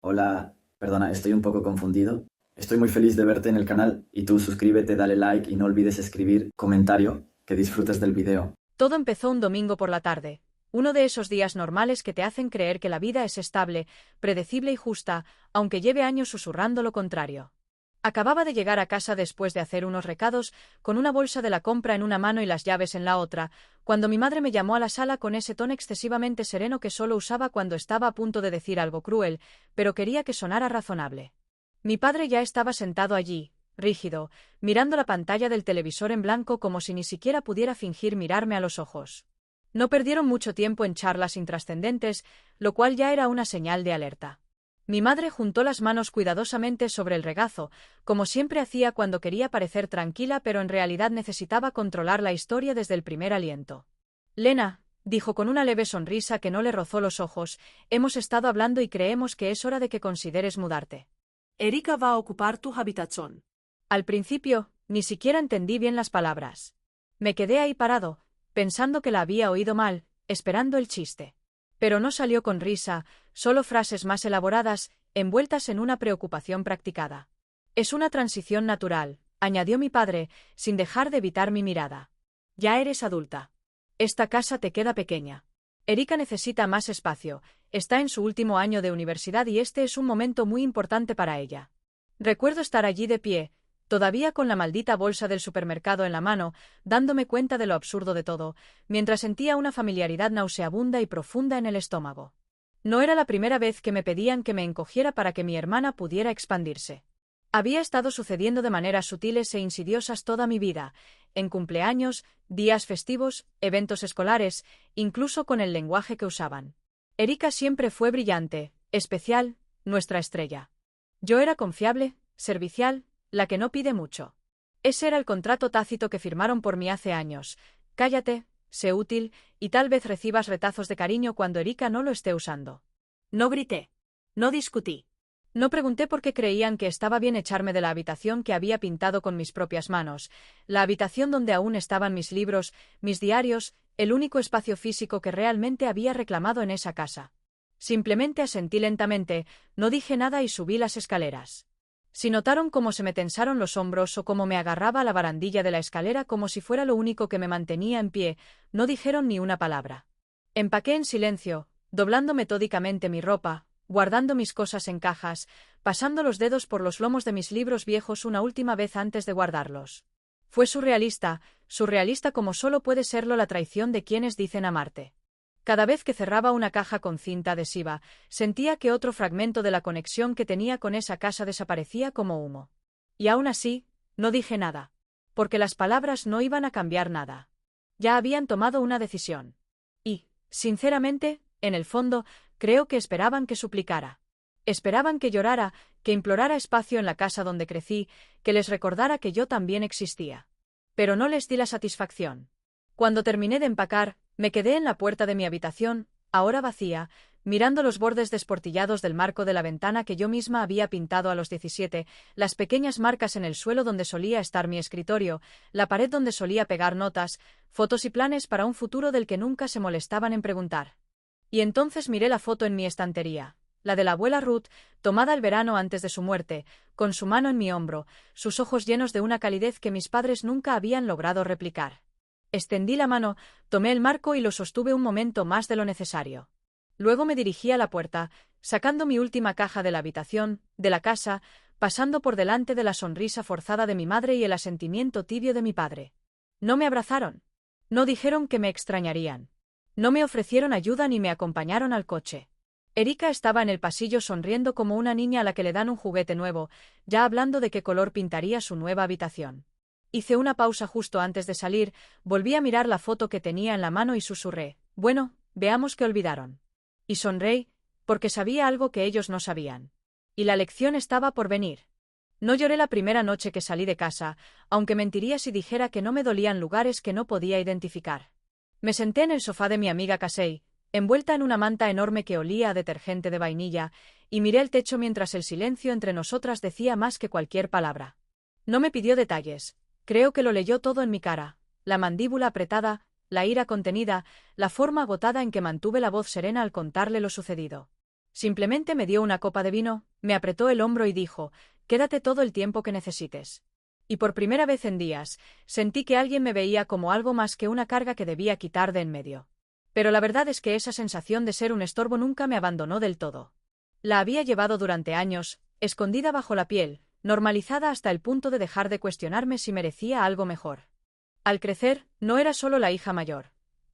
Hola, perdona, estoy un poco confundido. Estoy muy feliz de verte en el canal y tú suscríbete, dale like y no olvides escribir comentario, que disfrutes del video. Todo empezó un domingo por la tarde, uno de esos días normales que te hacen creer que la vida es estable, predecible y justa, aunque lleve años susurrando lo contrario. Acababa de llegar a casa después de hacer unos recados, con una bolsa de la compra en una mano y las llaves en la otra, cuando mi madre me llamó a la sala con ese tono excesivamente sereno que solo usaba cuando estaba a punto de decir algo cruel, pero quería que sonara razonable. Mi padre ya estaba sentado allí, rígido, mirando la pantalla del televisor en blanco como si ni siquiera pudiera fingir mirarme a los ojos. No perdieron mucho tiempo en charlas intrascendentes, lo cual ya era una señal de alerta. Mi madre juntó las manos cuidadosamente sobre el regazo, como siempre hacía cuando quería parecer tranquila pero en realidad necesitaba controlar la historia desde el primer aliento. Lena, dijo con una leve sonrisa que no le rozó los ojos, hemos estado hablando y creemos que es hora de que consideres mudarte. Erika va a ocupar tu habitación. Al principio, ni siquiera entendí bien las palabras. Me quedé ahí parado, pensando que la había oído mal, esperando el chiste. Pero no salió con risa, solo frases más elaboradas, envueltas en una preocupación practicada. Es una transición natural, añadió mi padre, sin dejar de evitar mi mirada. Ya eres adulta. Esta casa te queda pequeña. Erika necesita más espacio, está en su último año de universidad y este es un momento muy importante para ella. Recuerdo estar allí de pie, todavía con la maldita bolsa del supermercado en la mano, dándome cuenta de lo absurdo de todo, mientras sentía una familiaridad nauseabunda y profunda en el estómago. No era la primera vez que me pedían que me encogiera para que mi hermana pudiera expandirse. Había estado sucediendo de maneras sutiles e insidiosas toda mi vida, en cumpleaños, días festivos, eventos escolares, incluso con el lenguaje que usaban. Erika siempre fue brillante, especial, nuestra estrella. Yo era confiable, servicial, la que no pide mucho. Ese era el contrato tácito que firmaron por mí hace años. Cállate, sé útil, y tal vez recibas retazos de cariño cuando Erika no lo esté usando. No grité. No discutí. No pregunté por qué creían que estaba bien echarme de la habitación que había pintado con mis propias manos, la habitación donde aún estaban mis libros, mis diarios, el único espacio físico que realmente había reclamado en esa casa. Simplemente asentí lentamente, no dije nada y subí las escaleras. Si notaron cómo se me tensaron los hombros o cómo me agarraba a la barandilla de la escalera como si fuera lo único que me mantenía en pie, no dijeron ni una palabra. Empaqué en silencio, doblando metódicamente mi ropa, guardando mis cosas en cajas, pasando los dedos por los lomos de mis libros viejos una última vez antes de guardarlos. Fue surrealista como solo puede serlo la traición de quienes dicen amarte. Cada vez que cerraba una caja con cinta adhesiva, sentía que otro fragmento de la conexión que tenía con esa casa desaparecía como humo. Y aún así, no dije nada. Porque las palabras no iban a cambiar nada. Ya habían tomado una decisión. Y, sinceramente, en el fondo, creo que esperaban que suplicara. Esperaban que llorara, que implorara espacio en la casa donde crecí, que les recordara que yo también existía. Pero no les di la satisfacción. Cuando terminé de empacar, me quedé en la puerta de mi habitación, ahora vacía, mirando los bordes desportillados del marco de la ventana que yo misma había pintado a los 17, las pequeñas marcas en el suelo donde solía estar mi escritorio, la pared donde solía pegar notas, fotos y planes para un futuro del que nunca se molestaban en preguntar. Y entonces miré la foto en mi estantería, la de la abuela Ruth, tomada el verano antes de su muerte, con su mano en mi hombro, sus ojos llenos de una calidez que mis padres nunca habían logrado replicar. Extendí la mano, tomé el marco y lo sostuve un momento más de lo necesario. Luego me dirigí a la puerta, sacando mi última caja de la habitación, de la casa, pasando por delante de la sonrisa forzada de mi madre y el asentimiento tibio de mi padre. No me abrazaron. No dijeron que me extrañarían. No me ofrecieron ayuda ni me acompañaron al coche. Erika estaba en el pasillo sonriendo como una niña a la que le dan un juguete nuevo, ya hablando de qué color pintaría su nueva habitación. Hice una pausa justo antes de salir, volví a mirar la foto que tenía en la mano y susurré, bueno, veamos qué olvidaron. Y sonreí, porque sabía algo que ellos no sabían. Y la lección estaba por venir. No lloré la primera noche que salí de casa, aunque mentiría si dijera que no me dolían lugares que no podía identificar. Me senté en el sofá de mi amiga Casey, envuelta en una manta enorme que olía a detergente de vainilla, y miré el techo mientras el silencio entre nosotras decía más que cualquier palabra. No me pidió detalles. Creo que lo leyó todo en mi cara, la mandíbula apretada, la ira contenida, la forma agotada en que mantuve la voz serena al contarle lo sucedido. Simplemente me dio una copa de vino, me apretó el hombro y dijo, quédate todo el tiempo que necesites. Y por primera vez en días, sentí que alguien me veía como algo más que una carga que debía quitar de en medio. Pero la verdad es que esa sensación de ser un estorbo nunca me abandonó del todo. La había llevado durante años, escondida bajo la piel, normalizada hasta el punto de dejar de cuestionarme si merecía algo mejor. Al crecer, no era solo la hija mayor.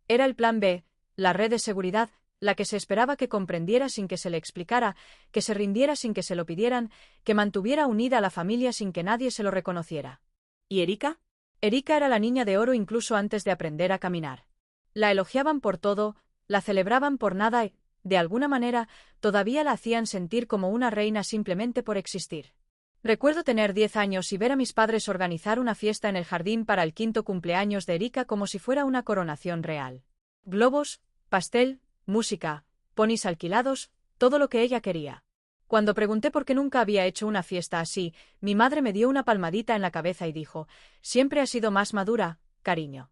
Era el plan B, la red de seguridad, la que se esperaba que comprendiera sin que se le explicara, que se rindiera sin que se lo pidieran, que mantuviera unida a la familia sin que nadie se lo reconociera. ¿Y Erika? Erika era la niña de oro incluso antes de aprender a caminar. La elogiaban por todo, la celebraban por nada y, de alguna manera, todavía la hacían sentir como una reina simplemente por existir. Recuerdo tener 10 años y ver a mis padres organizar una fiesta en el jardín para el 5º cumpleaños de Erika como si fuera una coronación real. Globos, pastel, música, ponis alquilados, todo lo que ella quería. Cuando pregunté por qué nunca había hecho una fiesta así, mi madre me dio una palmadita en la cabeza y dijo, siempre has sido más madura, cariño.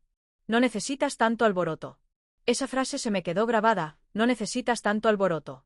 No necesitas tanto alboroto. Esa frase se me quedó grabada, no necesitas tanto alboroto.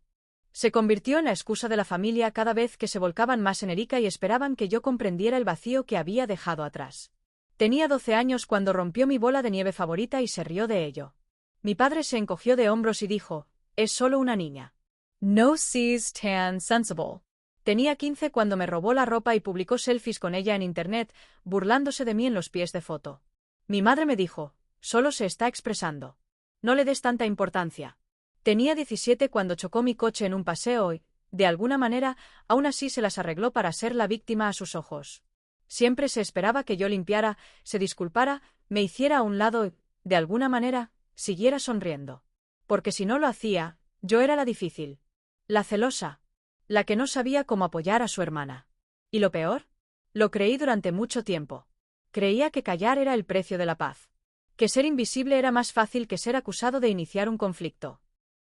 Se convirtió en la excusa de la familia cada vez que se volcaban más en Erika y esperaban que yo comprendiera el vacío que había dejado atrás. Tenía 12 años cuando rompió mi bola de nieve favorita y se rió de ello. Mi padre se encogió de hombros y dijo, es solo una niña. No sees tan sensible. Tenía 15 cuando me robó la ropa y publicó selfies con ella en internet, burlándose de mí en los pies de foto. Mi madre me dijo, solo se está expresando. No le des tanta importancia. Tenía 17 cuando chocó mi coche en un paseo y, de alguna manera, aún así se las arregló para ser la víctima a sus ojos. Siempre se esperaba que yo limpiara, se disculpara, me hiciera a un lado y, de alguna manera, siguiera sonriendo. Porque si no lo hacía, yo era la difícil. La celosa. La que no sabía cómo apoyar a su hermana. ¿Y lo peor? Lo creí durante mucho tiempo. Creía que callar era el precio de la paz. Que ser invisible era más fácil que ser acusado de iniciar un conflicto.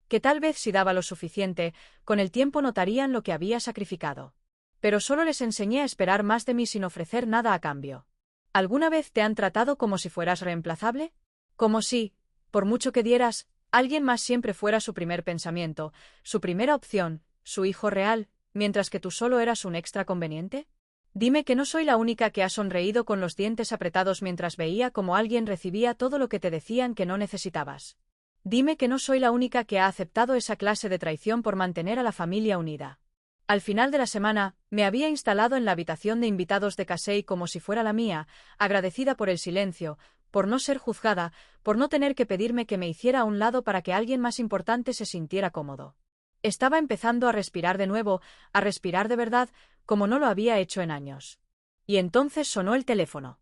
Que tal vez si daba lo suficiente, con el tiempo notarían lo que había sacrificado. Pero solo les enseñé a esperar más de mí sin ofrecer nada a cambio. ¿Alguna vez te han tratado como si fueras reemplazable? Como si, por mucho que dieras, alguien más siempre fuera su primer pensamiento, su primera opción, su hijo real, mientras que tú solo eras un extra conveniente? Dime que no soy la única que ha sonreído con los dientes apretados mientras veía cómo alguien recibía todo lo que te decían que no necesitabas. Dime que no soy la única que ha aceptado esa clase de traición por mantener a la familia unida. Al final de la semana, me había instalado en la habitación de invitados de Casey como si fuera la mía, agradecida por el silencio, por no ser juzgada, por no tener que pedirme que me hiciera a un lado para que alguien más importante se sintiera cómodo. Estaba empezando a respirar de nuevo, a respirar de verdad, como no lo había hecho en años. Y entonces sonó el teléfono.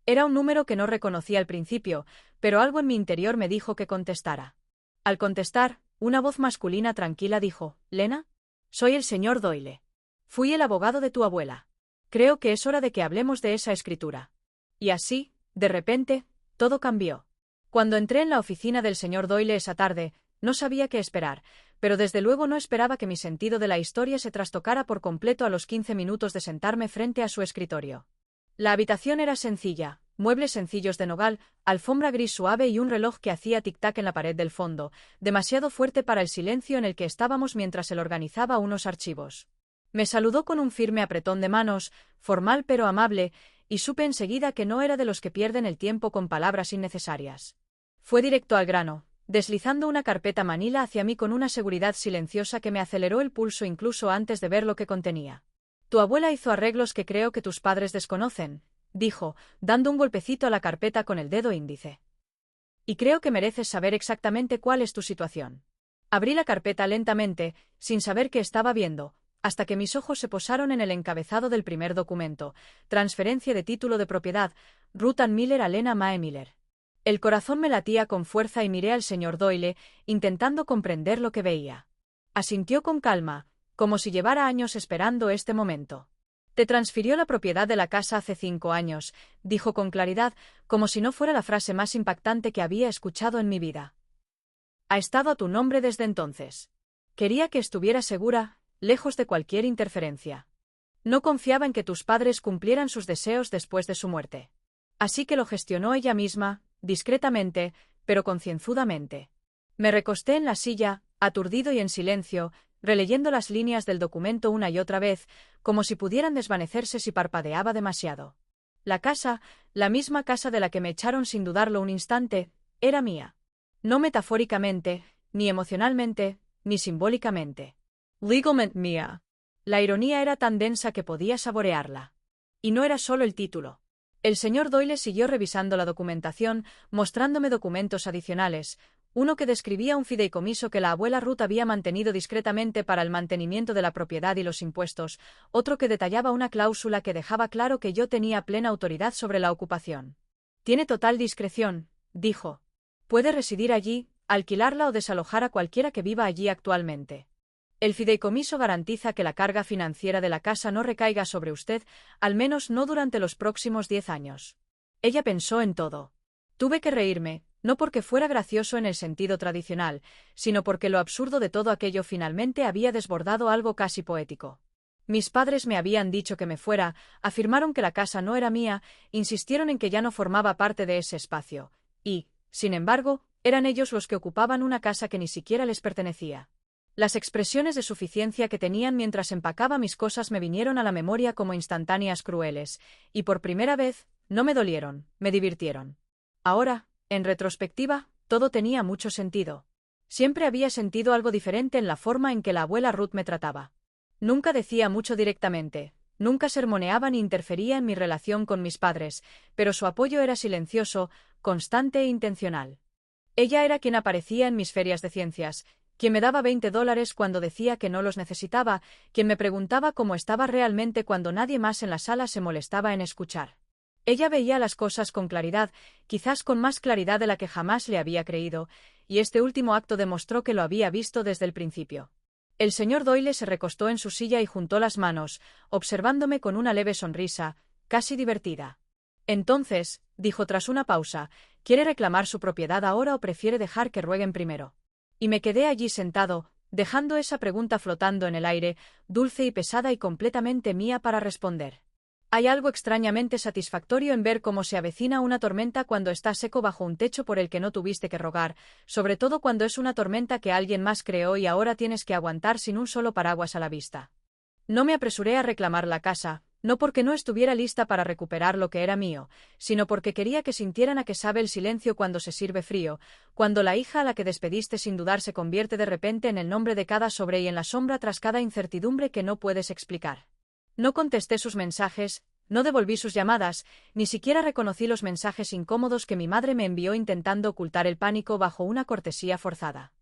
Era un número que no reconocí al principio, pero algo en mi interior me dijo que contestara. Al contestar, una voz masculina tranquila dijo, «Lena, soy el señor Doyle. Fui el abogado de tu abuela. Creo que es hora de que hablemos de esa escritura». Y así, de repente, todo cambió. Cuando entré en la oficina del señor Doyle esa tarde, no sabía qué esperar, pero desde luego no esperaba que mi sentido de la historia se trastocara por completo a los 15 minutos de sentarme frente a su escritorio. La habitación era sencilla, muebles sencillos de nogal, alfombra gris suave y un reloj que hacía tic-tac en la pared del fondo, demasiado fuerte para el silencio en el que estábamos mientras él organizaba unos archivos. Me saludó con un firme apretón de manos, formal pero amable, y supe enseguida que no era de los que pierden el tiempo con palabras innecesarias. Fue directo al grano, deslizando una carpeta manila hacia mí con una seguridad silenciosa que me aceleró el pulso incluso antes de ver lo que contenía. Tu abuela hizo arreglos que creo que tus padres desconocen, dijo, dando un golpecito a la carpeta con el dedo índice. Y creo que mereces saber exactamente cuál es tu situación. Abrí la carpeta lentamente, sin saber qué estaba viendo, hasta que mis ojos se posaron en el encabezado del primer documento, transferencia de título de propiedad, Ruth Ann Miller a Lena Mae Miller. El corazón me latía con fuerza y miré al señor Doyle, intentando comprender lo que veía. Asintió con calma, como si llevara años esperando este momento. Te transfirió la propiedad de la casa hace 5 años, dijo con claridad, como si no fuera la frase más impactante que había escuchado en mi vida. Ha estado a tu nombre desde entonces. Quería que estuviera segura, lejos de cualquier interferencia. No confiaba en que tus padres cumplieran sus deseos después de su muerte. Así que lo gestionó ella misma, discretamente, pero concienzudamente. Me recosté en la silla, aturdido y en silencio, releyendo las líneas del documento una y otra vez, como si pudieran desvanecerse si parpadeaba demasiado. La casa, la misma casa de la que me echaron sin dudarlo un instante, era mía. No metafóricamente, ni emocionalmente, ni simbólicamente. Legalmente mía. La ironía era tan densa que podía saborearla. Y no era solo el título. El señor Doyle siguió revisando la documentación, mostrándome documentos adicionales, uno que describía un fideicomiso que la abuela Ruth había mantenido discretamente para el mantenimiento de la propiedad y los impuestos, otro que detallaba una cláusula que dejaba claro que yo tenía plena autoridad sobre la ocupación. Tiene total discreción, dijo. Puede residir allí, alquilarla o desalojar a cualquiera que viva allí actualmente. El fideicomiso garantiza que la carga financiera de la casa no recaiga sobre usted, al menos no durante los próximos 10 años. Ella pensó en todo. Tuve que reírme, no porque fuera gracioso en el sentido tradicional, sino porque lo absurdo de todo aquello finalmente había desbordado algo casi poético. Mis padres me habían dicho que me fuera, afirmaron que la casa no era mía, insistieron en que ya no formaba parte de ese espacio, y, sin embargo, eran ellos los que ocupaban una casa que ni siquiera les pertenecía. Las expresiones de suficiencia que tenían mientras empacaba mis cosas me vinieron a la memoria como instantáneas crueles, y por primera vez, no me dolieron, me divirtieron. Ahora, en retrospectiva, todo tenía mucho sentido. Siempre había sentido algo diferente en la forma en que la abuela Ruth me trataba. Nunca decía mucho directamente, nunca sermoneaba ni interfería en mi relación con mis padres, pero su apoyo era silencioso, constante e intencional. Ella era quien aparecía en mis ferias de ciencias, quien me daba $20 cuando decía que no los necesitaba, quien me preguntaba cómo estaba realmente cuando nadie más en la sala se molestaba en escuchar. Ella veía las cosas con claridad, quizás con más claridad de la que jamás le había creído, y este último acto demostró que lo había visto desde el principio. El señor Doyle se recostó en su silla y juntó las manos, observándome con una leve sonrisa, casi divertida. Entonces, dijo tras una pausa, ¿quiere reclamar su propiedad ahora o prefiere dejar que rueguen primero? Y me quedé allí sentado, dejando esa pregunta flotando en el aire, dulce y pesada y completamente mía para responder. Hay algo extrañamente satisfactorio en ver cómo se avecina una tormenta cuando está seco bajo un techo por el que no tuviste que rogar, sobre todo cuando es una tormenta que alguien más creó y ahora tienes que aguantar sin un solo paraguas a la vista. No me apresuré a reclamar la casa, no porque no estuviera lista para recuperar lo que era mío, sino porque quería que sintieran a que sabe el silencio cuando se sirve frío, cuando la hija a la que despediste sin dudar se convierte de repente en el nombre de cada sobre y en la sombra tras cada incertidumbre que no puedes explicar. No contesté sus mensajes, no devolví sus llamadas, ni siquiera reconocí los mensajes incómodos que mi madre me envió intentando ocultar el pánico bajo una cortesía forzada.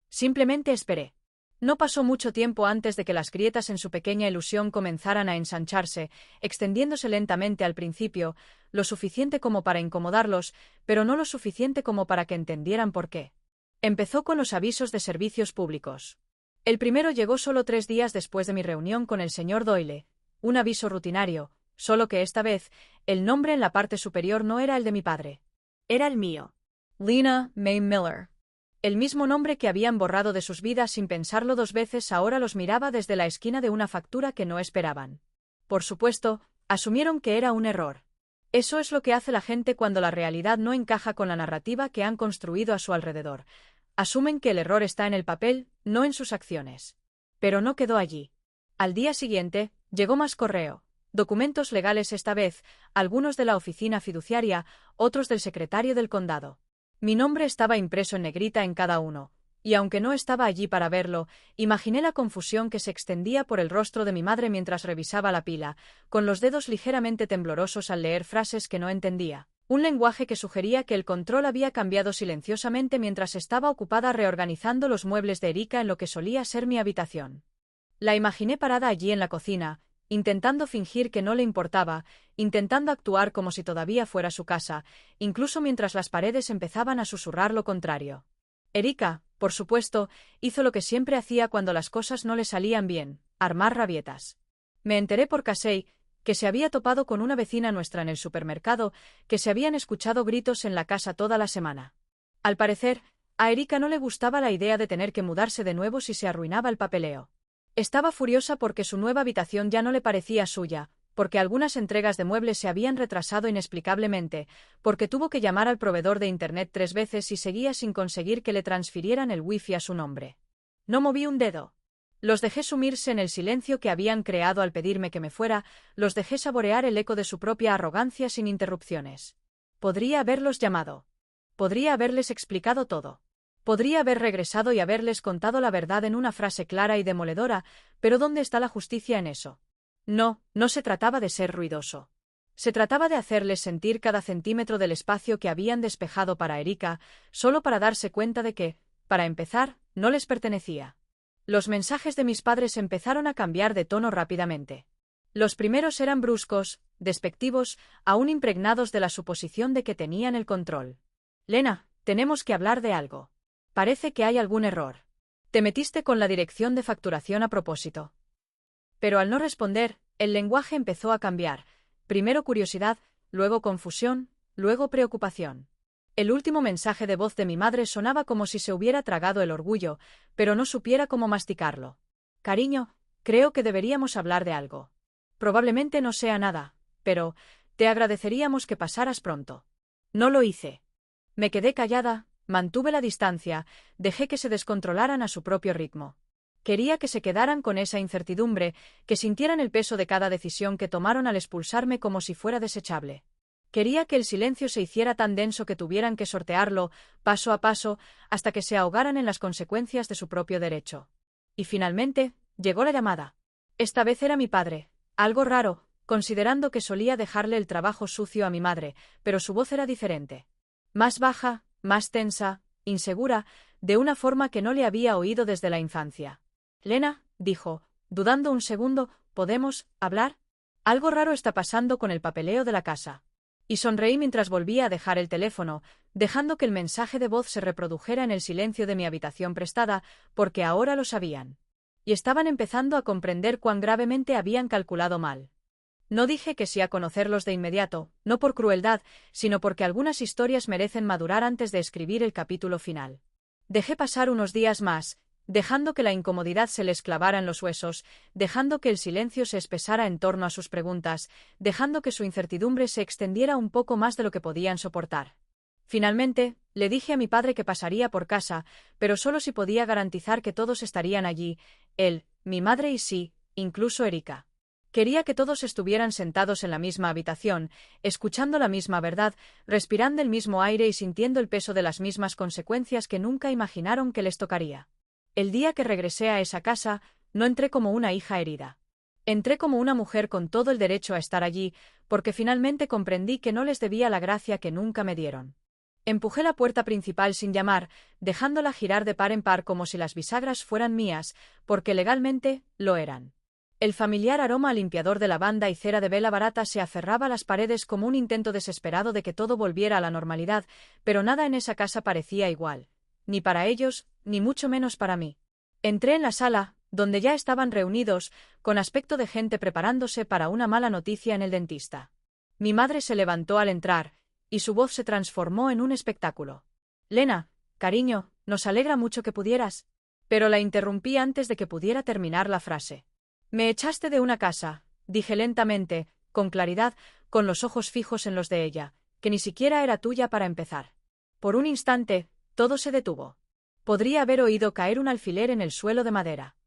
Simplemente esperé. No pasó mucho tiempo antes de que las grietas en su pequeña ilusión comenzaran a ensancharse, extendiéndose lentamente al principio, lo suficiente como para incomodarlos, pero no lo suficiente como para que entendieran por qué. Empezó con los avisos de servicios públicos. El primero llegó solo 3 días después de mi reunión con el señor Doyle, un aviso rutinario, solo que esta vez, el nombre en la parte superior no era el de mi padre. Era el mío. Lena May Miller. El mismo nombre que habían borrado de sus vidas sin pensarlo 2 veces ahora los miraba desde la esquina de una factura que no esperaban. Por supuesto, asumieron que era un error. Eso es lo que hace la gente cuando la realidad no encaja con la narrativa que han construido a su alrededor. Asumen que el error está en el papel, no en sus acciones. Pero no quedó allí. Al día siguiente, llegó más correo. Documentos legales esta vez, algunos de la oficina fiduciaria, otros del secretario del condado. Mi nombre estaba impreso en negrita en cada uno, y aunque no estaba allí para verlo, imaginé la confusión que se extendía por el rostro de mi madre mientras revisaba la pila, con los dedos ligeramente temblorosos al leer frases que no entendía. Un lenguaje que sugería que el control había cambiado silenciosamente mientras estaba ocupada reorganizando los muebles de Erika en lo que solía ser mi habitación. La imaginé parada allí en la cocina, intentando fingir que no le importaba, intentando actuar como si todavía fuera su casa, incluso mientras las paredes empezaban a susurrar lo contrario. Erika, por supuesto, hizo lo que siempre hacía cuando las cosas no le salían bien, armar rabietas. Me enteré por Casey que se había topado con una vecina nuestra en el supermercado, que se habían escuchado gritos en la casa toda la semana. Al parecer, a Erika no le gustaba la idea de tener que mudarse de nuevo si se arruinaba el papeleo. Estaba furiosa porque su nueva habitación ya no le parecía suya, porque algunas entregas de muebles se habían retrasado inexplicablemente, porque tuvo que llamar al proveedor de Internet 3 veces y seguía sin conseguir que le transfirieran el wifi a su nombre. No moví un dedo. Los dejé sumirse en el silencio que habían creado al pedirme que me fuera, los dejé saborear el eco de su propia arrogancia sin interrupciones. Podría haberlos llamado. Podría haberles explicado todo. Podría haber regresado y haberles contado la verdad en una frase clara y demoledora, pero ¿dónde está la justicia en eso? No, no se trataba de ser ruidoso. Se trataba de hacerles sentir cada centímetro del espacio que habían despejado para Erika, solo para darse cuenta de que, para empezar, no les pertenecía. Los mensajes de mis padres empezaron a cambiar de tono rápidamente. Los primeros eran bruscos, despectivos, aún impregnados de la suposición de que tenían el control. Lena, tenemos que hablar de algo. Parece que hay algún error. Te metiste con la dirección de facturación a propósito. Pero al no responder, el lenguaje empezó a cambiar. Primero curiosidad, luego confusión, luego preocupación. El último mensaje de voz de mi madre sonaba como si se hubiera tragado el orgullo, pero no supiera cómo masticarlo. Cariño, creo que deberíamos hablar de algo. Probablemente no sea nada, pero te agradeceríamos que pasaras pronto. No lo hice. Me quedé callada, mantuve la distancia, dejé que se descontrolaran a su propio ritmo. Quería que se quedaran con esa incertidumbre, que sintieran el peso de cada decisión que tomaron al expulsarme como si fuera desechable. Quería que el silencio se hiciera tan denso que tuvieran que sortearlo, paso a paso, hasta que se ahogaran en las consecuencias de su propio derecho. Y finalmente, llegó la llamada. Esta vez era mi padre. Algo raro, considerando que solía dejarle el trabajo sucio a mi madre, pero su voz era diferente. Más baja, más tensa, insegura, de una forma que no le había oído desde la infancia. Lena, dijo, dudando un segundo, ¿podemos hablar? Algo raro está pasando con el papeleo de la casa. Y sonreí mientras volvía a dejar el teléfono, dejando que el mensaje de voz se reprodujera en el silencio de mi habitación prestada, porque ahora lo sabían. Y estaban empezando a comprender cuán gravemente habían calculado mal. No dije que sí a conocerlos de inmediato, no por crueldad, sino porque algunas historias merecen madurar antes de escribir el capítulo final. Dejé pasar unos días más, dejando que la incomodidad se les clavara en los huesos, dejando que el silencio se espesara en torno a sus preguntas, dejando que su incertidumbre se extendiera un poco más de lo que podían soportar. Finalmente, le dije a mi padre que pasaría por casa, pero solo si podía garantizar que todos estarían allí, él, mi madre y sí, incluso Erika. Quería que todos estuvieran sentados en la misma habitación, escuchando la misma verdad, respirando el mismo aire y sintiendo el peso de las mismas consecuencias que nunca imaginaron que les tocaría. El día que regresé a esa casa, no entré como una hija herida. Entré como una mujer con todo el derecho a estar allí, porque finalmente comprendí que no les debía la gracia que nunca me dieron. Empujé la puerta principal sin llamar, dejándola girar de par en par como si las bisagras fueran mías, porque legalmente lo eran. El familiar aroma a limpiador de lavanda y cera de vela barata se aferraba a las paredes como un intento desesperado de que todo volviera a la normalidad, pero nada en esa casa parecía igual. Ni para ellos, ni mucho menos para mí. Entré en la sala, donde ya estaban reunidos, con aspecto de gente preparándose para una mala noticia en el dentista. Mi madre se levantó al entrar, y su voz se transformó en un espectáculo. Lena, cariño, nos alegra mucho que pudieras. Pero la interrumpí antes de que pudiera terminar la frase. Me echaste de una casa, dije lentamente, con claridad, con los ojos fijos en los de ella, que ni siquiera era tuya para empezar. Por un instante, todo se detuvo. Podría haber oído caer un alfiler en el suelo de madera.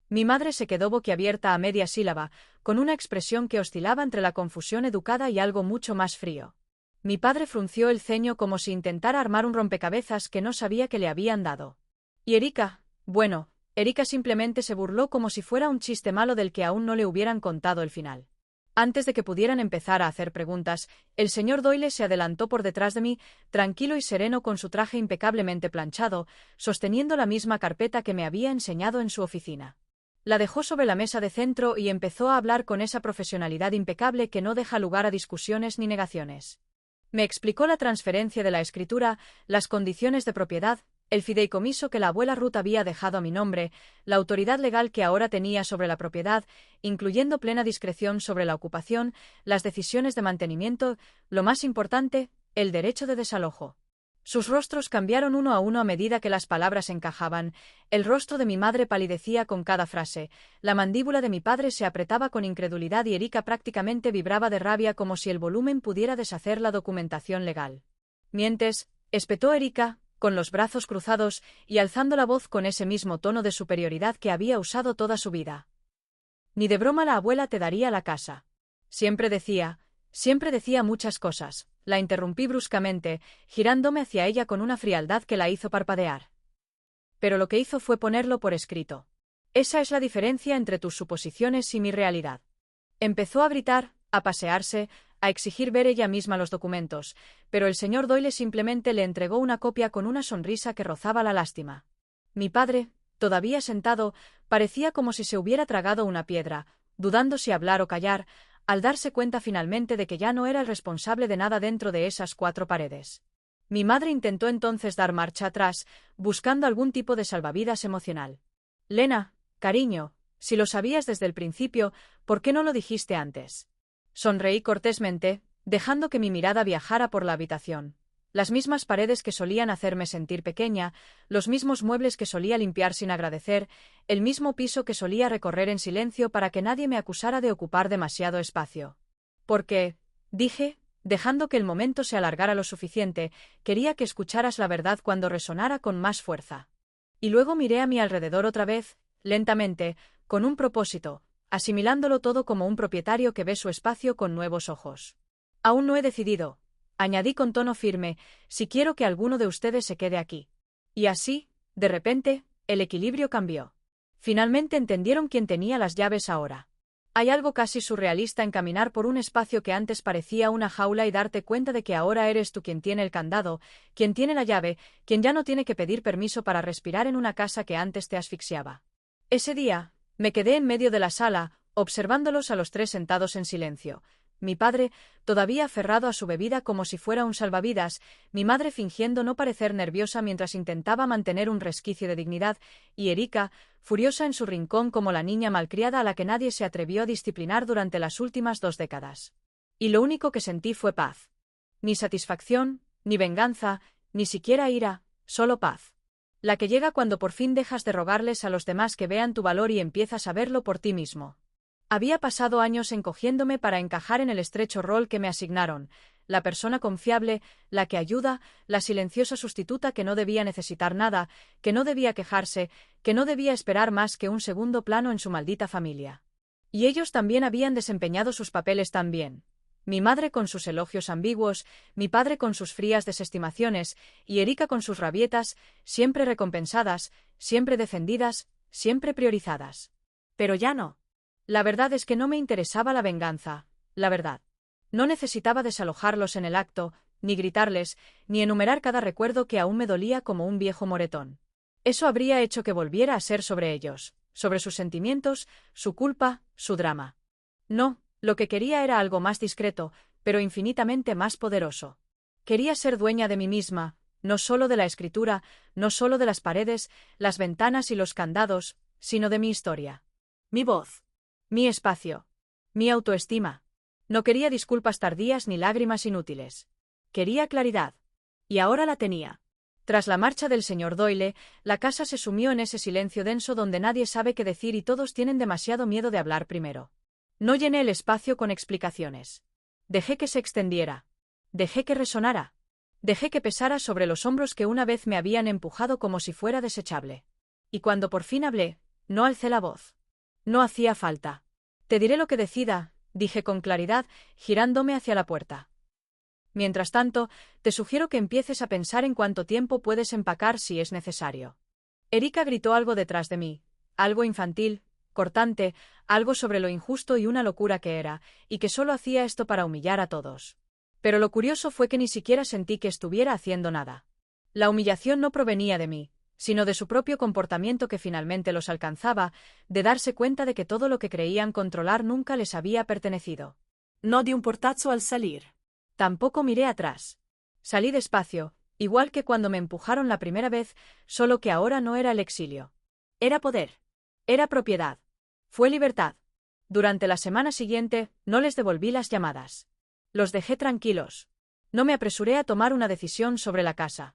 Mi madre se quedó boquiabierta a media sílaba, con una expresión que oscilaba entre la confusión educada y algo mucho más frío. Mi padre frunció el ceño como si intentara armar un rompecabezas que no sabía que le habían dado. ¿Y Erika? Bueno, Erika simplemente se burló como si fuera un chiste malo del que aún no le hubieran contado el final. Antes de que pudieran empezar a hacer preguntas, el señor Doyle se adelantó por detrás de mí, tranquilo y sereno con su traje impecablemente planchado, sosteniendo la misma carpeta que me había enseñado en su oficina. La dejó sobre la mesa de centro y empezó a hablar con esa profesionalidad impecable que no deja lugar a discusiones ni negaciones. Me explicó la transferencia de la escritura, las condiciones de propiedad, el fideicomiso que la abuela Ruth había dejado a mi nombre, la autoridad legal que ahora tenía sobre la propiedad, incluyendo plena discreción sobre la ocupación, las decisiones de mantenimiento, lo más importante, el derecho de desalojo. Sus rostros cambiaron uno a uno a medida que las palabras encajaban, el rostro de mi madre palidecía con cada frase, la mandíbula de mi padre se apretaba con incredulidad y Erika prácticamente vibraba de rabia como si el volumen pudiera deshacer la documentación legal. «¿Mientes?», espetó Erika, con los brazos cruzados y alzando la voz con ese mismo tono de superioridad que había usado toda su vida. Ni de broma la abuela te daría la casa. Siempre decía muchas cosas. La interrumpí bruscamente, girándome hacia ella con una frialdad que la hizo parpadear. Pero lo que hizo fue ponerlo por escrito. Esa es la diferencia entre tus suposiciones y mi realidad. Empezó a gritar, a pasearse, a exigir ver ella misma los documentos, pero el señor Doyle simplemente le entregó una copia con una sonrisa que rozaba la lástima. Mi padre, todavía sentado, parecía como si se hubiera tragado una piedra, dudando si hablar o callar, al darse cuenta finalmente de que ya no era el responsable de nada dentro de esas 4 paredes. Mi madre intentó entonces dar marcha atrás, buscando algún tipo de salvavidas emocional. Lena, cariño, si lo sabías desde el principio, ¿por qué no lo dijiste antes? Sonreí cortésmente, dejando que mi mirada viajara por la habitación. Las mismas paredes que solían hacerme sentir pequeña, los mismos muebles que solía limpiar sin agradecer, el mismo piso que solía recorrer en silencio para que nadie me acusara de ocupar demasiado espacio. Porque, dije, dejando que el momento se alargara lo suficiente, quería que escucharas la verdad cuando resonara con más fuerza. Y luego miré a mi alrededor otra vez, lentamente, con un propósito, asimilándolo todo como un propietario que ve su espacio con nuevos ojos. Aún no he decidido, añadí con tono firme, si quiero que alguno de ustedes se quede aquí. Y así, de repente, el equilibrio cambió. Finalmente entendieron quién tenía las llaves ahora. Hay algo casi surrealista en caminar por un espacio que antes parecía una jaula y darte cuenta de que ahora eres tú quien tiene el candado, quien tiene la llave, quien ya no tiene que pedir permiso para respirar en una casa que antes te asfixiaba. Ese día, me quedé en medio de la sala, observándolos a los 3 sentados en silencio. Mi padre, todavía aferrado a su bebida como si fuera un salvavidas, mi madre fingiendo no parecer nerviosa mientras intentaba mantener un resquicio de dignidad, y Erika, furiosa en su rincón como la niña malcriada a la que nadie se atrevió a disciplinar durante las últimas 2 décadas. Y lo único que sentí fue paz. Ni satisfacción, ni venganza, ni siquiera ira, solo paz. La que llega cuando por fin dejas de rogarles a los demás que vean tu valor y empiezas a verlo por ti mismo. Había pasado años encogiéndome para encajar en el estrecho rol que me asignaron, la persona confiable, la que ayuda, la silenciosa sustituta que no debía necesitar nada, que no debía quejarse, que no debía esperar más que un segundo plano en su maldita familia. Y ellos también habían desempeñado sus papeles tan bien. Mi madre con sus elogios ambiguos, mi padre con sus frías desestimaciones, y Erika con sus rabietas, siempre recompensadas, siempre defendidas, siempre priorizadas. Pero ya no. La verdad es que no me interesaba la venganza, la verdad. No necesitaba desalojarlos en el acto, ni gritarles, ni enumerar cada recuerdo que aún me dolía como un viejo moretón. Eso habría hecho que volviera a ser sobre ellos, sobre sus sentimientos, su culpa, su drama. No, lo que quería era algo más discreto, pero infinitamente más poderoso. Quería ser dueña de mí misma, no solo de la escritura, no solo de las paredes, las ventanas y los candados, sino de mi historia. Mi voz. Mi espacio. Mi autoestima. No quería disculpas tardías ni lágrimas inútiles. Quería claridad. Y ahora la tenía. Tras la marcha del señor Doyle, la casa se sumió en ese silencio denso donde nadie sabe qué decir y todos tienen demasiado miedo de hablar primero. No llené el espacio con explicaciones. Dejé que se extendiera. Dejé que resonara. Dejé que pesara sobre los hombros que una vez me habían empujado como si fuera desechable. Y cuando por fin hablé, no alcé la voz. No hacía falta. Te diré lo que decida, dije con claridad, girándome hacia la puerta. Mientras tanto, te sugiero que empieces a pensar en cuánto tiempo puedes empacar si es necesario. Erika gritó algo detrás de mí, algo infantil, cortante, algo sobre lo injusto y una locura que era, y que solo hacía esto para humillar a todos. Pero lo curioso fue que ni siquiera sentí que estuviera haciendo nada. La humillación no provenía de mí, sino de su propio comportamiento que finalmente los alcanzaba, de darse cuenta de que todo lo que creían controlar nunca les había pertenecido. No di un portazo al salir. Tampoco miré atrás. Salí despacio, igual que cuando me empujaron la primera vez, solo que ahora no era el exilio. Era poder. Era propiedad. Fue libertad. Durante la semana siguiente, no les devolví las llamadas. Los dejé tranquilos. No me apresuré a tomar una decisión sobre la casa.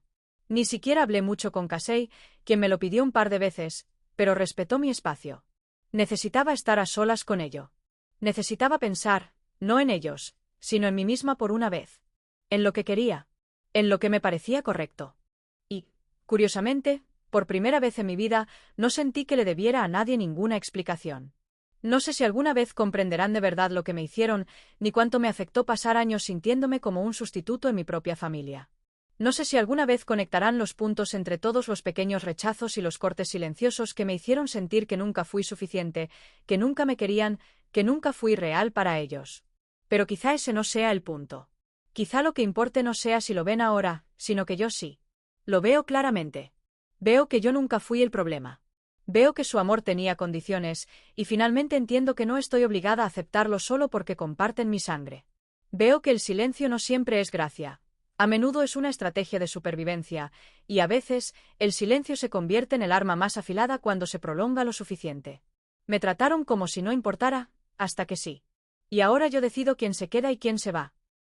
Ni siquiera hablé mucho con Casey, quien me lo pidió un par de veces, pero respetó mi espacio. Necesitaba estar a solas con ello. Necesitaba pensar, no en ellos, sino en mí misma por una vez. En lo que quería. En lo que me parecía correcto. Y, Curiosamente, por primera vez en mi vida, no sentí que le debiera a nadie ninguna explicación. No sé si alguna vez comprenderán de verdad lo que me hicieron, ni cuánto me afectó pasar años sintiéndome como un sustituto en mi propia familia. No sé si alguna vez conectarán los puntos entre todos los pequeños rechazos y los cortes silenciosos que me hicieron sentir que nunca fui suficiente, que nunca me querían, que nunca fui real para ellos. Pero quizá ese no sea el punto. Quizá lo que importe no sea si lo ven ahora, sino que yo sí. Lo veo claramente. Veo que yo nunca fui el problema. Veo que su amor tenía condiciones, y finalmente entiendo que no estoy obligada a aceptarlo solo porque comparten mi sangre. Veo que el silencio no siempre es gracia. A menudo es una estrategia de supervivencia, y a veces, el silencio se convierte en el arma más afilada cuando se prolonga lo suficiente. Me trataron como si no importara, hasta que sí. Y ahora yo decido quién se queda y quién se va.